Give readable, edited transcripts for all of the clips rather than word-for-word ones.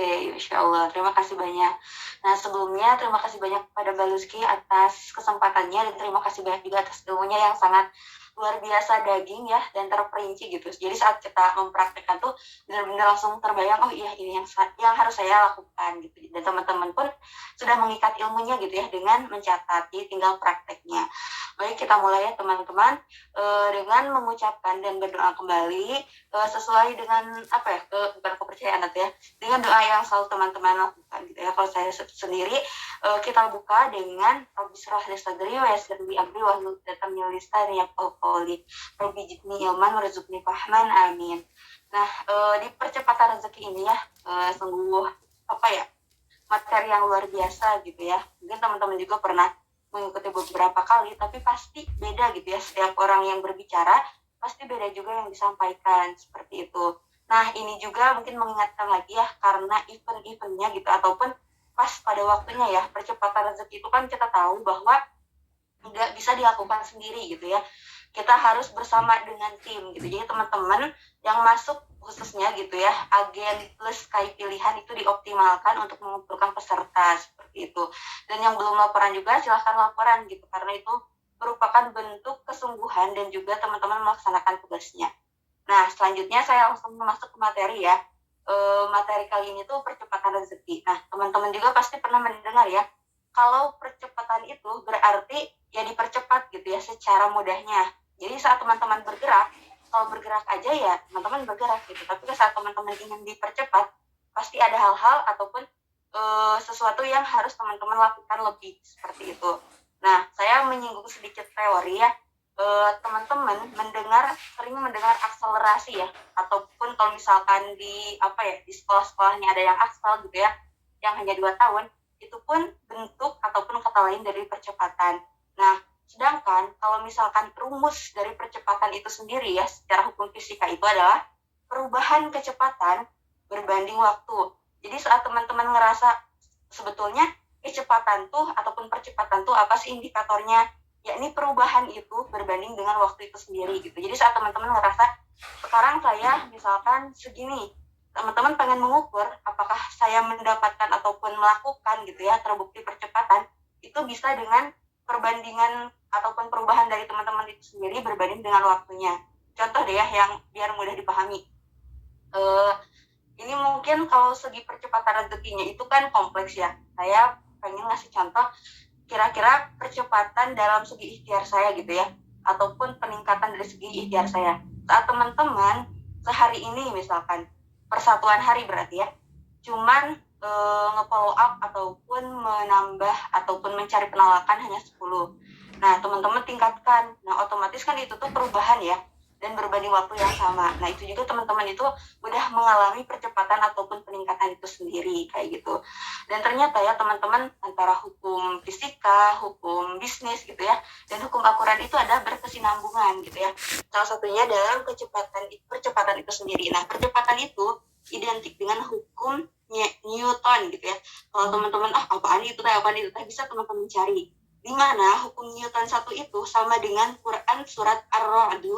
Oke, Insya Allah. Terima kasih banyak. Nah, sebelumnya terima kasih banyak kepada Mbak Luzki atas kesempatannya dan terima kasih banyak juga atas ilmunya yang sangat luar biasa daging ya dan terperinci gitu. Jadi saat kita mempraktekkan tuh benar-benar langsung terbayang, oh iya ini yang harus saya lakukan gitu. Dan teman-teman pun sudah mengikat ilmunya gitu ya dengan mencatat, jadi tinggal prakteknya. Baik, kita mulai ya teman-teman dengan mengucapkan dan berdoa kembali sesuai dengan apa ya, bukan kepercayaan ya, dengan doa yang selalu teman-teman lakukan gitu ya. Kalau saya sendiri kita buka dengan Rabbi shrah li sadri wa yassir li amri wahlul 'uqdatam min lisani yafqahu qawli. Rabbi zidni ilman warzuqni fahman, amin. Nah, di percepatan rezeki ini ya sungguh apa ya, materi yang luar biasa gitu ya. Mungkin teman-teman juga pernah mengikuti beberapa kali, tapi pasti beda gitu ya. Setiap orang yang berbicara pasti beda juga yang disampaikan seperti itu. Nah, ini juga mungkin mengingatkan lagi ya, karena event-eventnya gitu, ataupun pas pada waktunya ya, percepatan rezeki itu kan kita tahu bahwa nggak bisa dilakukan sendiri gitu ya. Kita harus bersama dengan tim gitu. Jadi teman-teman yang masuk khususnya gitu ya, agen plus KAI pilihan itu dioptimalkan untuk mengumpulkan peserta seperti itu. Dan yang belum laporan juga silahkan laporan gitu, karena itu merupakan bentuk kesungguhan dan juga teman-teman melaksanakan tugasnya. Nah, selanjutnya saya langsung masuk ke materi ya. Materi kali ini tuh percepatan rezeki. Nah, teman-teman juga pasti pernah mendengar ya, kalau percepatan itu berarti ya dipercepat gitu ya secara mudahnya. Jadi saat teman-teman bergerak, kalau bergerak aja ya teman-teman bergerak gitu. Tapi saat teman-teman ingin dipercepat, pasti ada hal-hal ataupun sesuatu yang harus teman-teman lakukan lebih seperti itu. Nah, saya menyinggung sedikit teori ya. Teman-teman sering mendengar akselerasi ya, ataupun kalau misalkan di apa ya, di sekolah-sekolahnya ada yang aksel gitu ya, yang hanya 2 tahun, itu pun bentuk ataupun kata lain dari percepatan. Nah, sedangkan kalau misalkan rumus dari percepatan itu sendiri ya, secara hukum fisika itu adalah perubahan kecepatan berbanding waktu. Jadi saat teman-teman ngerasa sebetulnya kecepatan tuh ataupun percepatan tuh apa sih indikatornya? Ya ini perubahan itu berbanding dengan waktu itu sendiri gitu. Jadi saat teman-teman ngerasa sekarang saya misalkan segini, teman-teman pengen mengukur apakah saya mendapatkan ataupun melakukan gitu ya terbukti percepatan, itu bisa dengan perbandingan ataupun perubahan dari teman-teman itu sendiri berbanding dengan waktunya. Contoh deh ya yang biar mudah dipahami. Ini mungkin kalau segi percepatan rezekinya itu kan kompleks ya. Saya pengen ngasih contoh kira-kira percepatan dalam segi ikhtiar saya gitu ya, ataupun peningkatan dari segi ikhtiar saya. Saat teman-teman sehari ini misalkan persatuan hari berarti ya, cuman nge-follow up ataupun menambah ataupun mencari penolakan hanya 10. Nah, teman-teman tingkatkan. Nah, otomatis kan itu tuh perubahan ya, dan berbanding waktu yang sama. Nah, itu juga teman-teman itu udah mengalami percepatan ataupun peningkatan itu sendiri kayak gitu. Dan ternyata ya teman-teman, antara hukum fisika, hukum bisnis gitu ya, dan hukum Al-Quran itu ada berkesinambungan gitu ya. Salah satunya dalam percepatan itu sendiri. Nah, percepatan itu identik dengan hukum Newton gitu ya. Kalau teman-teman apaan itu bisa teman-teman cari. Di mana hukum Newton 1 itu sama dengan Quran surat Ar-Ra'd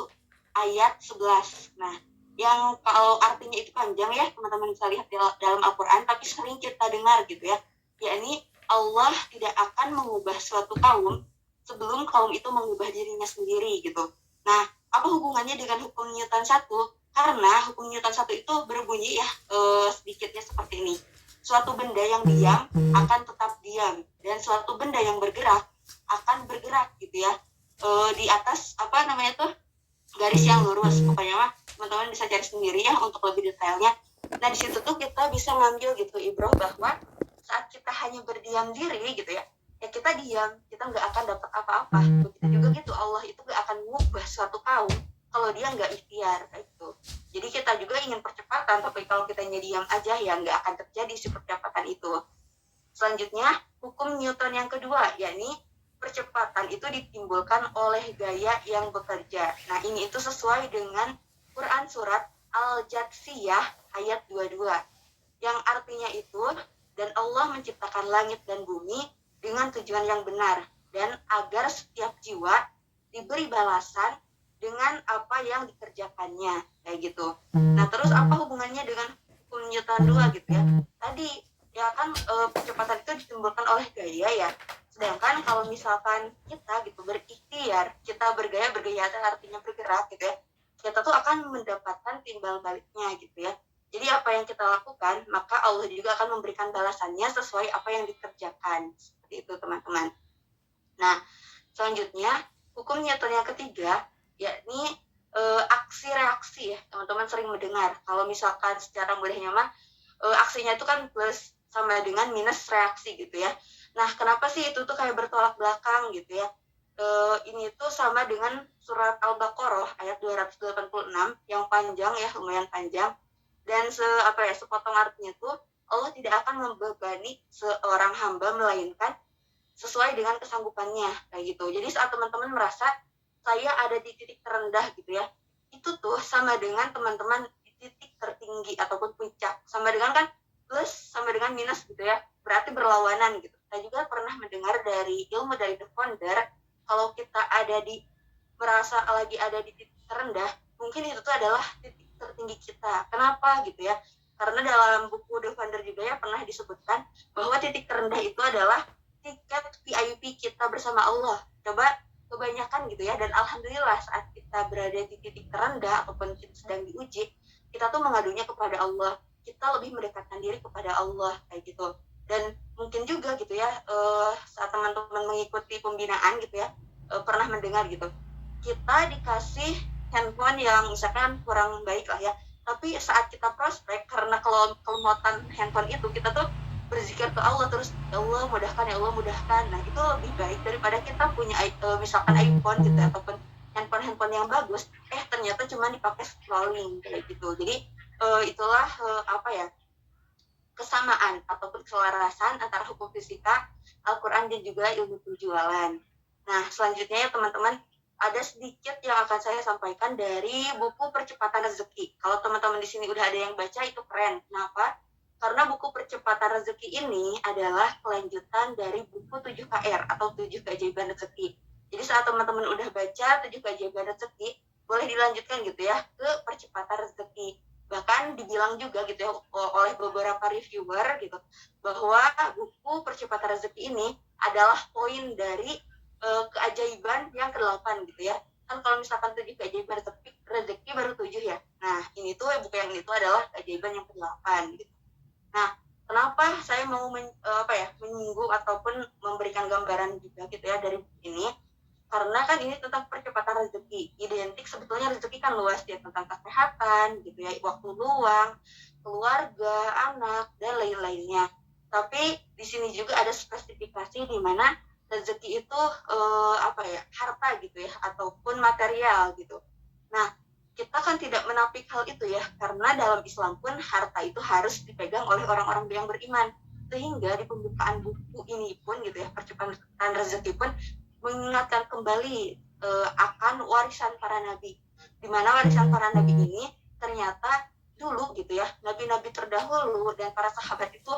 ayat 11. Nah, yang kalau artinya itu panjang ya, teman-teman bisa lihat di dalam Al-Quran, tapi sering kita dengar gitu ya. Yakni Allah tidak akan mengubah suatu kaum sebelum kaum itu mengubah dirinya sendiri gitu. Nah, apa hubungannya dengan hukum Newton 1? Karena hukum Newton 1 itu berbunyi ya sedikitnya seperti ini. Suatu benda yang diam akan tetap diam, dan suatu benda yang bergerak akan bergerak gitu ya. Di atas apa namanya tuh, garis yang lurus. Pokoknya mah teman-teman bisa cari sendiri ya untuk lebih detailnya. Nah, di situ tuh kita bisa ngambil gitu ibroh bahwa saat kita hanya berdiam diri gitu ya, ya kita diam, kita nggak akan dapat apa-apa. Begitu juga gitu, Allah itu nggak akan mengubah suatu kaum kalau dia nggak ikhtiar kayak gitu. Jadi kita juga ingin percepatan, tapi kalau kita diam aja ya nggak akan terjadi si percepatan itu. Selanjutnya, hukum Newton yang kedua, yakni percepatan itu ditimbulkan oleh gaya yang bekerja. Nah, ini itu sesuai dengan Quran surat Al-Jathiyah ayat 22. Yang artinya itu, dan Allah menciptakan langit dan bumi dengan tujuan yang benar, dan agar setiap jiwa diberi balasan dengan apa yang dikerjakannya, kayak gitu. Nah, terus apa hubungannya dengan hukum Newton 2 gitu ya. Tadi ya kan percepatan itu ditimbulkan oleh gaya ya. Sedangkan kalau misalkan kita gitu berikhtiar, kita bergaya artinya bergerak gitu ya, kita tuh akan mendapatkan timbal baliknya gitu ya. Jadi apa yang kita lakukan, maka Allah juga akan memberikan balasannya sesuai apa yang dikerjakan. Seperti itu teman-teman. Nah, selanjutnya hukum Newton yang ketiga, yakni aksi reaksi ya. Teman-teman sering mendengar kalau misalkan secara mudahnya mah aksinya itu kan plus sama dengan minus reaksi gitu ya. Nah, kenapa sih itu tuh kayak bertolak belakang gitu ya? Ini tuh sama dengan surat Al-Baqarah ayat 286 yang panjang ya, lumayan panjang. Dan sepotong artinya tuh Allah tidak akan membebani seorang hamba melainkan sesuai dengan kesanggupannya kayak gitu. Jadi saat teman-teman merasa saya ada di titik terendah gitu ya, itu tuh sama dengan teman-teman di titik tertinggi ataupun puncak, sama dengan kan plus sama dengan minus gitu ya, berarti berlawanan gitu. Saya juga pernah mendengar dari ilmu dari The Founder, kalau kita merasa lagi ada di titik terendah, mungkin itu tuh adalah titik tertinggi kita. Kenapa gitu ya? Karena dalam buku The Founder juga ya pernah disebutkan bahwa titik terendah itu adalah tiket VIP kita bersama Allah. Coba kebanyakan gitu ya, dan alhamdulillah saat kita berada di titik terendah ataupun kita sedang diuji, kita tuh mengadunya kepada Allah, kita lebih mendekatkan diri kepada Allah kayak gitu. Dan mungkin juga gitu ya, saat teman-teman mengikuti pembinaan gitu ya, pernah mendengar gitu, kita dikasih handphone yang misalkan kurang baik lah ya, tapi saat kita prospek karena kelemahan handphone itu, kita tuh berzikir ke Allah terus, ya Allah mudahkan. Nah itu lebih baik daripada kita punya misalkan iPhone gitu ataupun handphone yang bagus, ternyata cuma dipakai scrolling kayak gitu. Jadi itulah kesamaan ataupun keselarasan antara hukum fisika, Al-Quran dan juga ilmu penjualan. Nah selanjutnya ya teman-teman, ada sedikit yang akan saya sampaikan dari buku Percepatan Rezeki. Kalau teman-teman di sini udah ada yang baca, itu keren. Kenapa? Karena buku Percepatan Rezeki ini adalah kelanjutan dari buku 7KR atau 7 Keajaiban Rezeki. Jadi saat teman-teman udah baca 7 Keajaiban Rezeki, boleh dilanjutkan gitu ya ke Percepatan Rezeki. Bahkan dibilang juga gitu ya oleh beberapa reviewer gitu, bahwa buku Percepatan Rezeki ini adalah poin dari keajaiban yang ke-8 gitu ya. Kan kalau misalkan 7 keajaiban rezeki baru 7 ya. Nah, ini tuh buku yang itu adalah keajaiban yang ke-8 gitu. Nah, kenapa saya mau menyinggung ataupun memberikan gambaran juga gitu ya dari buku ini? Karena kan ini tentang percepatan rezeki. Identik sebetulnya rezeki kan luas ya, tentang kesehatan gitu ya, waktu luang, keluarga, anak dan lain-lainnya. Tapi di sini juga ada spesifikasi di mana rezeki itu harta gitu ya ataupun material gitu. Nah, kita kan tidak menapik hal itu ya, karena dalam Islam pun harta itu harus dipegang oleh orang-orang yang beriman. Sehingga di pembukaan buku ini pun gitu ya, Percepatan Rezeki pun mengingatkan kembali akan warisan para nabi. Di mana warisan para nabi ini ternyata dulu gitu ya, nabi-nabi terdahulu dan para sahabat itu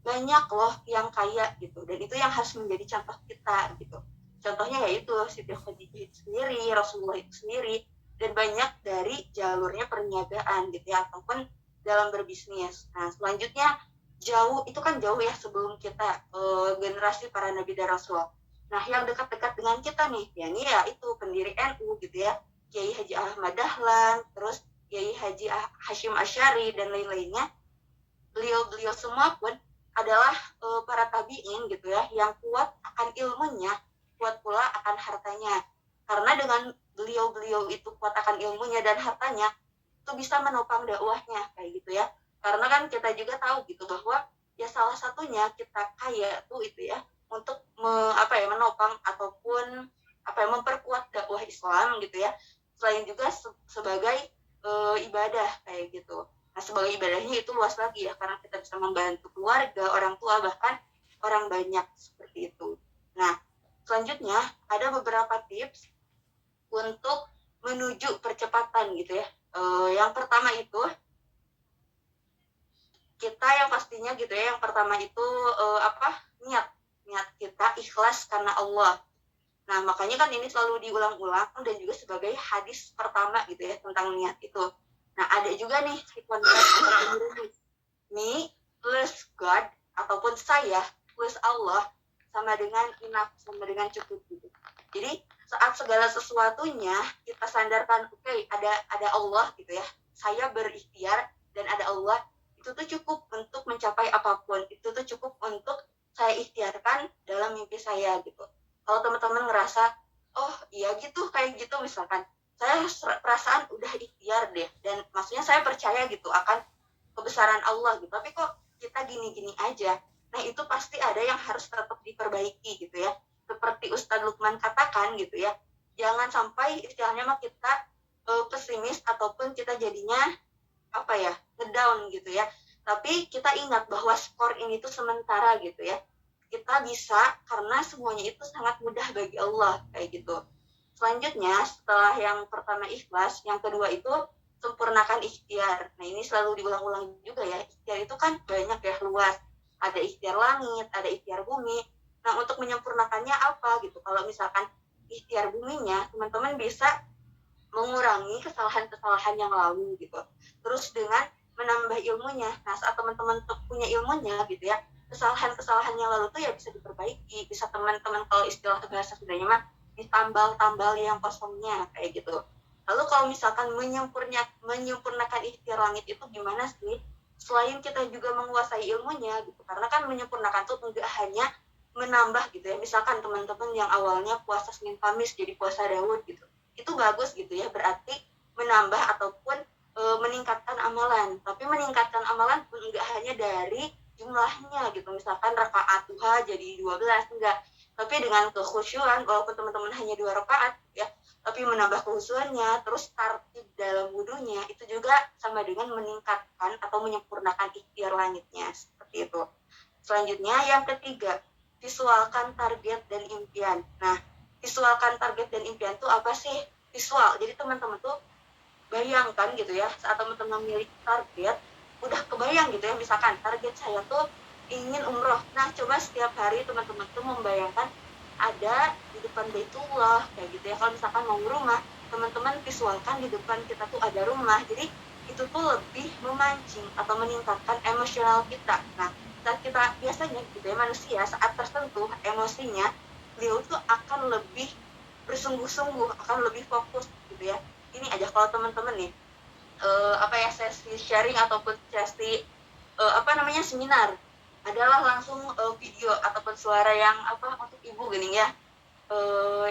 banyak loh yang kaya gitu, dan itu yang harus menjadi contoh kita gitu. Contohnya yaitu Siti Khadijah itu sendiri, Rasulullah itu sendiri, dan banyak dari jalurnya perniagaan gitu ya, ataupun dalam berbisnis. Nah selanjutnya jauh ya sebelum kita generasi para nabi dan rasul. Nah yang dekat-dekat dengan kita nih, yakni ya itu pendiri NU gitu ya, Kiai Haji Ahmad Dahlan, terus Kiai Haji Hashim Asy'ari dan lain-lainnya. Beliau semua pun adalah para tabi'in gitu ya, yang kuat akan ilmunya, kuat pula akan hartanya. Karena dengan beliau itu kuat akan ilmunya dan hartanya, itu bisa menopang dakwahnya kayak gitu ya. Karena kan kita juga tahu gitu bahwa ya salah satunya kita kaya tuh itu ya untuk menopang ataupun memperkuat dakwah Islam gitu ya. Selain juga sebagai ibadah kayak gitu. Nah, sebagai ibadahnya itu luas lagi ya, karena kita bisa membantu keluarga, orang tua, bahkan orang banyak seperti itu. Nah, selanjutnya ada beberapa tips untuk menuju percepatan gitu ya. Yang pertama itu kita yang pastinya gitu ya, yang pertama itu niat kita ikhlas karena Allah. Nah, makanya kan ini selalu diulang-ulang dan juga sebagai hadis pertama gitu ya tentang niat itu. Nah, ada juga nih si me plus God ataupun saya plus Allah sama dengan enough, sama dengan cukup gitu. Jadi saat segala sesuatunya kita sandarkan, oke, ada Allah gitu ya, saya berikhtiar dan ada Allah, itu tuh cukup untuk mencapai apapun, itu tuh cukup untuk saya ikhtiarkan dalam mimpi saya gitu. Kalau teman-teman ngerasa oh iya gitu, kayak gitu misalkan, saya perasaan udah ikhtiar deh, dan maksudnya saya percaya gitu akan kebesaran Allah gitu, tapi kok kita gini-gini aja, nah itu pasti ada yang harus tetap diperbaiki gitu ya. Seperti Ustadz Lukman katakan gitu ya, jangan sampai istilahnya mah kita pesimis ataupun kita jadinya apa ya, ngedown gitu ya. Tapi kita ingat bahwa skor ini tuh sementara gitu ya. Kita bisa karena semuanya itu sangat mudah bagi Allah kayak gitu. Selanjutnya setelah yang pertama ikhlas, yang kedua itu sempurnakan ikhtiar. Nah ini selalu diulang-ulang juga ya. Ikhtiar itu kan banyak ya, luas. Ada ikhtiar langit, ada ikhtiar bumi. Nah untuk menyempurnakannya apa gitu? Kalau misalkan ikhtiar buminya, teman-teman bisa mengurangi kesalahan-kesalahan yang lalu gitu. Terus dengan menambah ilmunya. Nah saat teman-teman punya ilmunya gitu ya, kesalahan-kesalahan yang lalu tuh ya bisa diperbaiki. Bisa teman-teman kalau istilah bahasa sudahnya mah ditambal-tambal yang kosongnya kayak gitu. Lalu kalau misalkan menyempurnakan ikhtiar langit itu gimana sih? Selain kita juga menguasai ilmunya gitu, karena kan menyempurnakan tuh enggak hanya menambah gitu ya. Misalkan teman-teman yang awalnya puasa Senin Kamis jadi puasa Daud gitu, itu bagus gitu ya, berarti menambah ataupun meningkatkan amalan. Tapi meningkatkan amalan pun enggak hanya dari jumlahnya gitu, misalkan rakaat duha jadi 12, enggak, tapi dengan kekhusyuan, walaupun teman-teman hanya 2 rakaat ya, tapi menambah kekhusyuannya, terus tartib dalam wudunya, itu juga sama dengan meningkatkan atau menyempurnakan ikhtiar langitnya, seperti itu. Selanjutnya yang ketiga, visualkan target dan impian. Nah, visualkan target dan impian itu apa sih? Visual, jadi teman-teman tuh bayangkan gitu ya, saat teman-teman memiliki target, udah kebayang gitu ya, misalkan target saya tuh ingin umroh. Nah, coba setiap hari teman-teman tuh membayangkan ada di depan Baitullah kayak gitu ya. Kalau misalkan mau rumah, teman-teman visualkan di depan kita tuh ada rumah. Jadi itu tuh lebih memancing atau meningkatkan emosional kita. Nah, saat kita biasanya gitu ya, manusia saat tersentuh emosinya, beliau tuh akan lebih bersungguh-sungguh, akan lebih fokus gitu ya. Ini aja kalau teman-teman nih sesi sharing ataupun sesi seminar, adalah langsung video ataupun suara yang untuk ibu gini ya,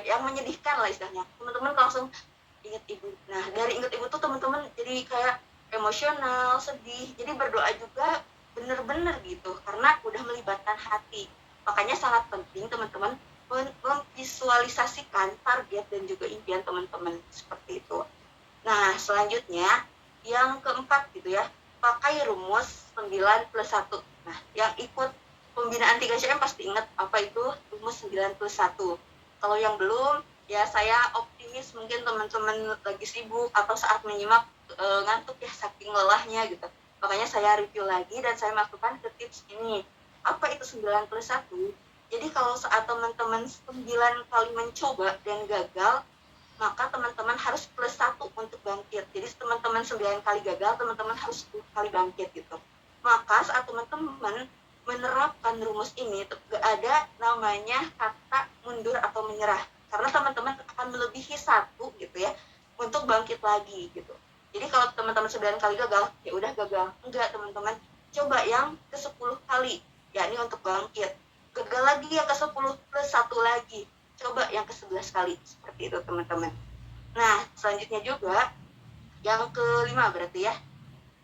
yang menyedihkan lah istilahnya, teman-teman langsung ingat ibu. Nah dari ingat ibu tuh teman-teman jadi kayak emosional, sedih, jadi berdoa juga bener-bener gitu karena udah melibatkan hati. Makanya sangat penting teman-teman memvisualisasikan target dan juga impian teman-teman seperti itu. Nah selanjutnya yang keempat gitu ya, pakai rumus 9 plus 1. Nah yang ikut pembinaan 3CM pasti ingat apa itu rumus 9 plus 1. Kalau yang belum, ya saya optimis mungkin teman-teman lagi sibuk atau saat menyimak ngantuk ya saking lelahnya gitu. Makanya saya review lagi dan saya masukkan ke tips ini. Apa itu 9 plus 1? Jadi kalau saat teman-teman 9 kali mencoba dan gagal, maka teman-teman harus plus 1 untuk bangkit. Jadi teman-teman 9 kali gagal, teman-teman harus 10 kali bangkit gitu. Maka saat teman-teman menerapkan rumus ini, gak ada namanya kata mundur atau menyerah. Karena teman-teman akan melebihi 1 gitu ya, untuk bangkit lagi gitu. Jadi kalau teman-teman 9 kali gagal, ya udah gagal. Enggak teman-teman, coba yang ke 10 kali, yakni untuk bangkit. Gagal lagi yang ke 10 plus 1 lagi. Coba yang ke 11 kali, seperti itu teman-teman. Nah, selanjutnya juga, yang kelima berarti ya,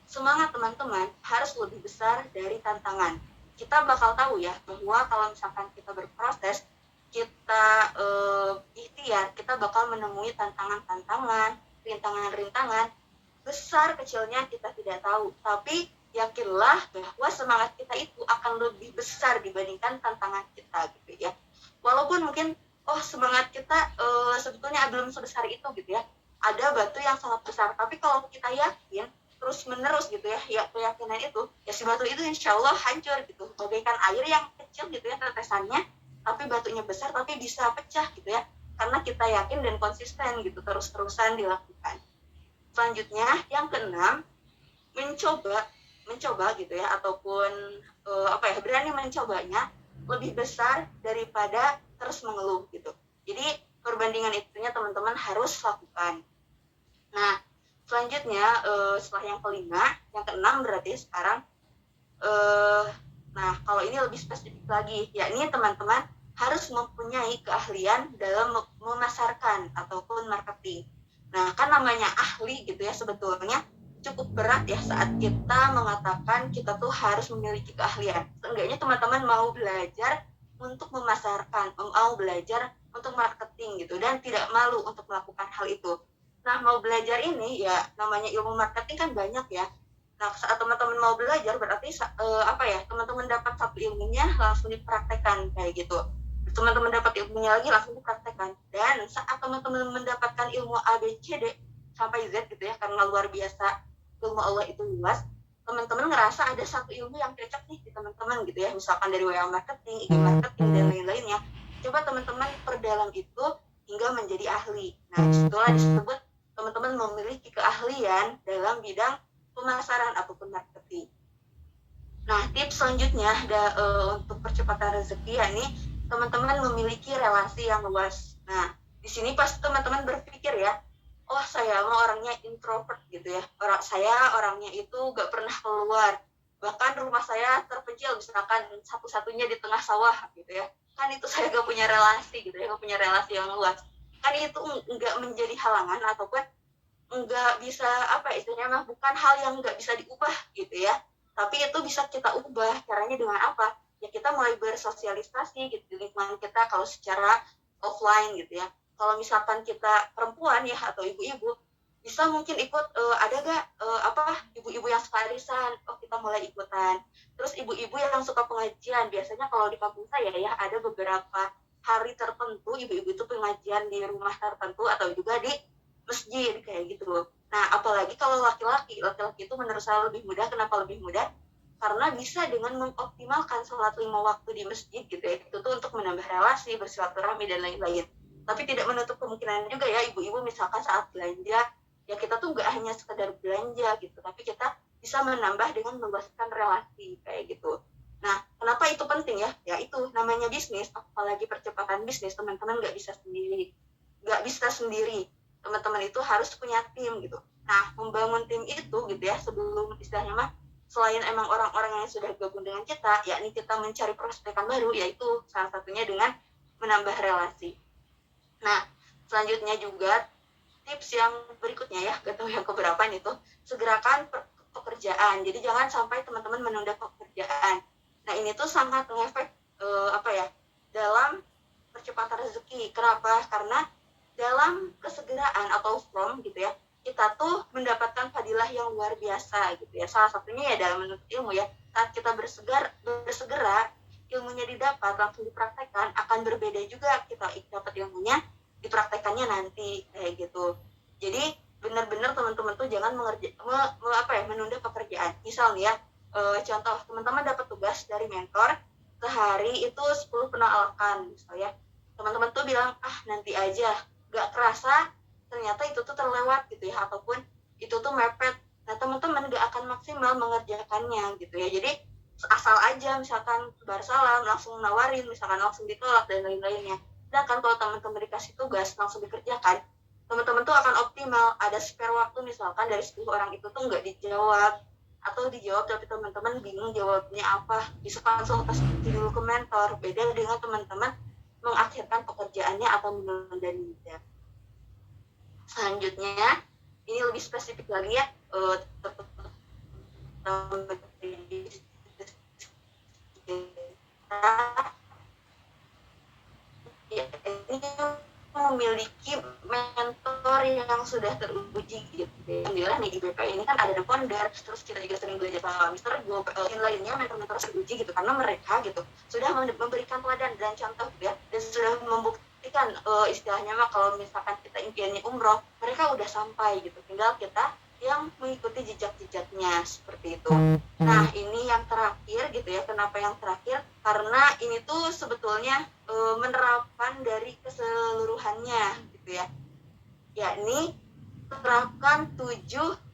semangat teman-teman harus lebih besar dari tantangan. Kita bakal tahu ya, bahwa kalau misalkan kita berproses, kita ikhtiar, kita bakal menemui tantangan-tantangan, rintangan-rintangan, besar kecilnya kita tidak tahu. Tapi yakinlah bahwa semangat kita itu akan lebih besar dibandingkan tantangan kita gitu ya. Walaupun mungkin semangat kita sebetulnya belum sebesar itu gitu ya, ada batu yang sangat besar, tapi kalau kita yakin terus menerus gitu ya, keyakinan itu ya, si batu itu insya Allah hancur gitu, bagaikan air yang kecil gitu ya tetesannya, tapi batunya besar tapi bisa pecah gitu ya, karena kita yakin dan konsisten gitu, terus-terusan dilakukan. Selanjutnya yang keenam, mencoba mencoba gitu ya, ataupun berani mencobanya lebih besar daripada terus mengeluh gitu. Jadi perbandingan itunya teman-teman harus lakukan. Nah, selanjutnya setelah yang kelima, yang keenam berarti sekarang nah kalau ini lebih spesifik lagi, yakni teman-teman harus mempunyai keahlian dalam memasarkan ataupun marketing. Nah, kan namanya ahli gitu ya, sebetulnya cukup berat ya saat kita mengatakan kita tuh harus memiliki keahlian. Seenggaknya teman-teman mau belajar untuk memasarkan, mau belajar untuk marketing gitu, dan tidak malu untuk melakukan hal itu. Nah, mau belajar ini ya namanya ilmu marketing kan banyak ya. Nah, saat teman-teman mau belajar berarti teman-teman dapat satu ilmunya langsung dipraktekkan kayak gitu. Teman-teman dapat ilmunya lagi langsung dipraktekkan. Dan saat teman-teman mendapatkan ilmu A, B, C, D sampai Z gitu ya, karena luar biasa ilmu Allah itu luas, teman-teman ngerasa ada satu ilmu yang cocok nih di teman-teman gitu ya, misalkan dari WA marketing, IG marketing, dan lain-lainnya. Coba teman-teman perdalam itu hingga menjadi ahli. Nah, itulah disebut teman-teman memiliki keahlian dalam bidang pemasaran ataupun marketing. Nah, tips selanjutnya untuk percepatan rezeki, yakni teman-teman memiliki relasi yang luas. Nah, di sini pasti teman-teman berpikir ya, oh saya mah orangnya introvert gitu ya. Saya orangnya itu gak pernah keluar. Bahkan rumah saya terpencil, misalkan satu-satunya di tengah sawah gitu ya. Kan itu saya gak punya relasi gitu ya, gak punya relasi yang luas. Kan itu nggak menjadi halangan ataupun nggak bisa istilahnya bukan hal yang nggak bisa diubah gitu ya, tapi itu bisa kita ubah. Caranya dengan apa? Ya kita mulai bersosialisasi gitu di lingkungan kita kalau secara offline gitu ya. Kalau misalkan kita perempuan ya atau ibu-ibu, bisa mungkin ikut ada gak ibu-ibu yang suka arisan, oh kita mulai ikutan. Terus ibu-ibu yang suka pengajian, biasanya kalau di kampung saya ya ada beberapa hari tertentu ibu-ibu itu pengajian di rumah tertentu atau juga di masjid kayak gitu. Nah, apalagi kalau laki-laki itu menurut saya lebih mudah. Kenapa lebih mudah? Karena bisa dengan mengoptimalkan sholat 5 waktu di masjid gitu ya, itu tuh untuk menambah relasi, bersilaturahmi, dan lain-lain. Tapi tidak menutup kemungkinan juga ya, ibu-ibu misalkan saat belanja, ya kita tuh nggak hanya sekedar belanja gitu, tapi kita bisa menambah dengan meluaskan relasi kayak gitu. Nah, kenapa itu penting ya? Ya itu namanya bisnis, apalagi percepatan bisnis, teman-teman nggak bisa sendiri. Teman-teman itu harus punya tim gitu. Nah, membangun tim itu gitu ya, sebelum istilahnya selain emang orang-orang yang sudah gabung dengan kita, yakni kita mencari prospekan baru, yaitu salah satunya dengan menambah relasi. Nah, selanjutnya juga tips yang berikutnya ya, gak tahu yang keberapa itu, segerakan pekerjaan. Jadi jangan sampai teman-teman menunda pekerjaan. Nah, ini tuh sangat ngefek dalam percepatan rezeki. Kenapa? Karena dalam kesegeraan atau from gitu ya, kita tuh mendapatkan fadilah yang luar biasa gitu ya. Salah satunya ya dalam menuntut ilmu ya, saat kita bersegera ilmunya didapat langsung dipraktekkan, akan berbeda juga kita dapat ilmunya dipraktekannya nanti kayak gitu. Jadi benar-benar teman-teman tuh jangan menunda pekerjaan. Misal nih ya, contoh teman-teman dapat tugas dari mentor sehari itu 10 penolakan misalnya. Teman-teman tuh bilang nanti aja, gak kerasa ternyata itu tuh terlewat gitu ya, ataupun itu tuh mepet. Nah, teman-teman gak akan maksimal mengerjakannya gitu ya. Jadi asal aja misalkan bar salam langsung nawarin, misalkan langsung ditolak dan lain-lainnya. Sedangkan kalau teman-teman dikasih tugas langsung dikerjakan, teman-teman tuh akan optimal. Ada spare waktu misalkan dari 10 orang itu tuh gak dijawab, atau dijawab tapi teman-teman bingung jawabnya apa, bisa konsultasi dulu ke mentor. Beda dengan teman-teman mengakhirkan pekerjaannya atau menunda-nunda. Selanjutnya, ini lebih spesifik lagi ya, ini memiliki mentor yang sudah teruji gitu. Alhamdulillah nih di BP ini kan ada founder, terus kita juga sering belajar sama Mr. Go, yang lainnya mentor-mentor teruji gitu, karena mereka gitu sudah memberikan teladan dan contoh ya, dan sudah membuktikan istilahnya kalau misalkan kita impiannya umroh, mereka udah sampai gitu, tinggal kita yang mengikuti jejak-jejaknya seperti itu. Nah, ini yang terakhir gitu ya. Kenapa yang terakhir? Karena ini tuh sebetulnya menerapkan dari keseluruhannya gitu ya. Yakni terapkan 7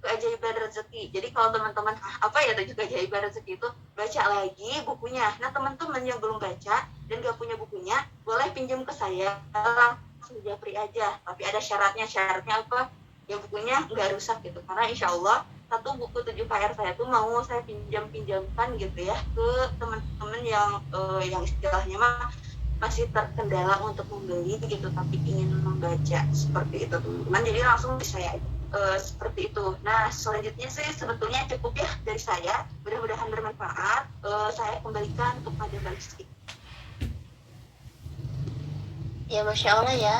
keajaiban rezeki. Jadi kalau teman-teman apa ya 7 keajaiban rezeki itu, baca lagi bukunya. Nah teman-teman yang belum baca dan gak punya bukunya, boleh pinjam ke saya langsung japri aja. Tapi ada syaratnya. Syaratnya apa? Ya bukunya nggak rusak gitu. Karena insya Allah satu buku 7 KR saya tuh mau saya pinjamkan gitu ya ke teman-teman yang istilahnya mah masih terkendala untuk membeli gitu tapi ingin membaca seperti itu teman-teman, jadi langsung di saya seperti itu. Nah selanjutnya sih sebetulnya cukup ya dari saya, mudah-mudahan bermanfaat. Saya kembalikan kepada Mbak Rizky. Ya Masya Allah ya.